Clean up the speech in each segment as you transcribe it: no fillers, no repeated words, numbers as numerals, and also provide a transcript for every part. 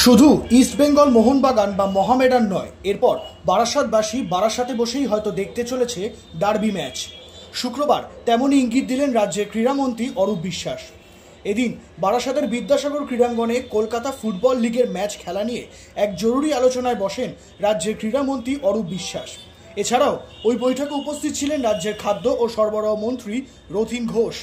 শুধু ইস্টবেঙ্গল মোহনবাগান বা মহামেডান নয়, এরপর বারাসাতবাসী বারাসাতে বসেই হয়তো দেখতে চলেছে ডার্বি ম্যাচ। শুক্রবার তেমনই ইঙ্গিত দিলেন রাজ্যের ক্রীড়ামন্ত্রী অরূপ বিশ্বাস। এদিন বারাসাতের বিদ্যাসাগর ক্রীড়াঙ্গনে কলকাতা ফুটবল লিগের ম্যাচ খেলা নিয়ে এক জরুরি আলোচনায় বসেন রাজ্যের ক্রীড়ামন্ত্রী অরূপ বিশ্বাস। এছাড়াও ওই বৈঠকে উপস্থিত ছিলেন রাজ্যের খাদ্য ও সরবরাহ মন্ত্রী রথীন ঘোষ,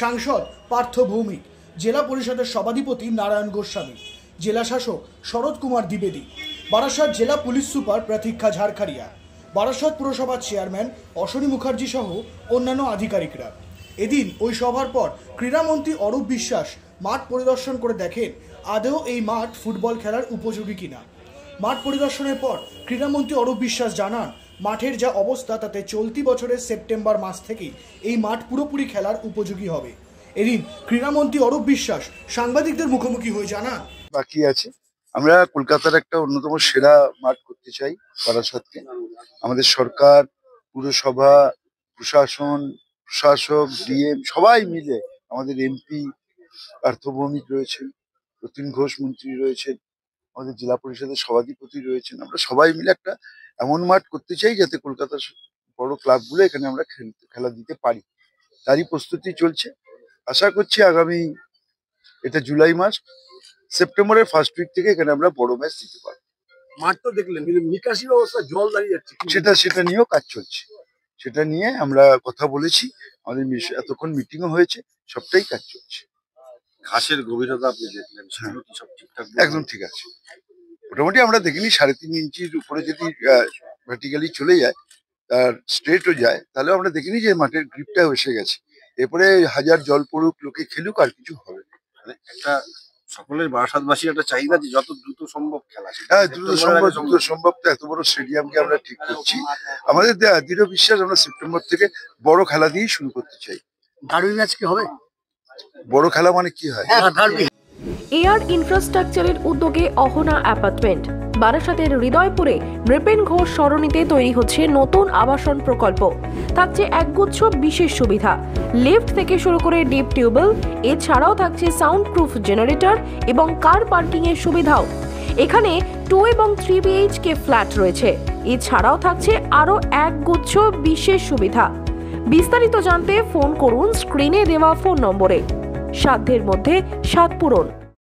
সাংসদ পার্থ ভৌমিক, জেলা পরিষদের সভাধিপতি নারায়ণ গোস্বামী, জেলা শাসক শরৎ কুমার দ্বিবেদী, বারাসাত জেলা পুলিশ সুপার প্রতীক্ষা ঝাড়খাড়িয়া, বারাসাত পুরসভার চেয়ারম্যান অশ্বনী মুখার্জি সহ অন্যান্য আধিকারিকরা। এদিন ওই সভার পর ক্রীড়ামন্ত্রী অরূপ বিশ্বাস মাঠ পরিদর্শন করে দেখেন আদৌ এই মাঠ ফুটবল খেলার উপযোগী কিনা। মাঠ পরিদর্শনের পর ক্রীড়ামন্ত্রী অরূপ বিশ্বাস জানান, মাঠের যা অবস্থা তাতে চলতি বছরের সেপ্টেম্বর মাস থেকেই এই মাঠ পুরোপুরি খেলার উপযোগী হবে। এদিন ক্রীড়ামন্ত্রী অরূপ বিশ্বাস সাংবাদিকদের মুখোমুখি হয়ে জানান, বাকি আছে, আমরা কলকাতার একটা অন্যতম সেরা মাঠ করতে চাই বারাসাতকে। আমাদের সরকার, পুরসভা, প্রশাসন, প্রশাসক, ডিএম সবাই মিলে, আমাদের এমপি পার্থ ভৌমিক রয়েছেন, রথীন ঘোষ মন্ত্রী রয়েছেন, আমাদের জেলা পরিষদের সভাধিপতি রয়েছেন, আমরা সবাই মিলে একটা এমন মাঠ করতে চাই যাতে কলকাতার বড় ক্লাবগুলো এখানে আমরা খেলা দিতে পারি। তারই প্রস্তুতি চলছে। আশা করছি আগামী এটা জুলাই মাস, সেপ্টেম্বরের ফার্স্ট উইক থেকে এখানে আমরা বড় ম্যাচ দিতে পারবো। মাঠ তো দেখলেন, কিন্তু নিকাশি ব্যবস্থা জল দাঁড়িয়ে যাচ্ছে, সেটা নিয়েও কাজ চলছে, সেটা নিয়ে আমরা কথা বলেছি, আমাদের এতক্ষণ মিটিংও হয়েছে, সবটাই কাজ চলছে। ঘাসের গভীরতা আপনি দেখলেন, সেগুলো কি সব ঠিকঠাক? একদম ঠিক আছে, মোটামুটি আমরা দেখিনি 3.5 ইঞ্চির উপরে যদি ভার্টিক্যালি চলে যায়, আর স্ট্রেটও যায়, তাহলে আমরা দেখিনি যে মাঠের গ্রিপটা এসে গেছে। এরপরে হাজার জল পড়ুক, লোকে খেলুক, আর কিছু হবে না। মানে একটা সকলের বারাসাতবাসীর একটা চাহিদা যে যত দ্রুত সম্ভব খেলা। হ্যাঁ, দ্রুত সম্ভব। তো এত বড় স্টেডিয়ামকে আমরা ঠিক করছি, আমাদের দৃঢ় বিশ্বাস আমরা সেপ্টেম্বর থেকে বড় খেলা দিয়েই শুরু করতে চাই। ডার্বি ম্যাচ কি হবে? বড় খেলা মানে কি হয়? এয়ার ইনফ্রাস্ট্রাকচারের উদ্যোগে অহনা অ্যাপার্টমেন্ট বারাসাতের হৃদয়পুরে নৃপেন ঘোষ সরণিতে তৈরি হচ্ছে নতুন আবাসন প্রকল্প। থাকছে একগুচ্ছ বিশেষ সুবিধা, লিফট থেকে শুরু করে ডিপ টিউবওয়েল, এছাড়াও থাকছে সাউন্ড প্রুফ জেনারেটর এবং কার পার্কিং এর সুবিধাও। এখানে 2 এবং 3 BHK ফ্ল্যাট রয়েছে। এছাড়াও থাকছে আরো একগুচ্ছ বিশেষ সুবিধা। বিস্তারিত জানতে ফোন করুন স্ক্রিনে দেওয়া ফোন নম্বরে। সাধ্যের মধ্যে স্বাদ পূরণ।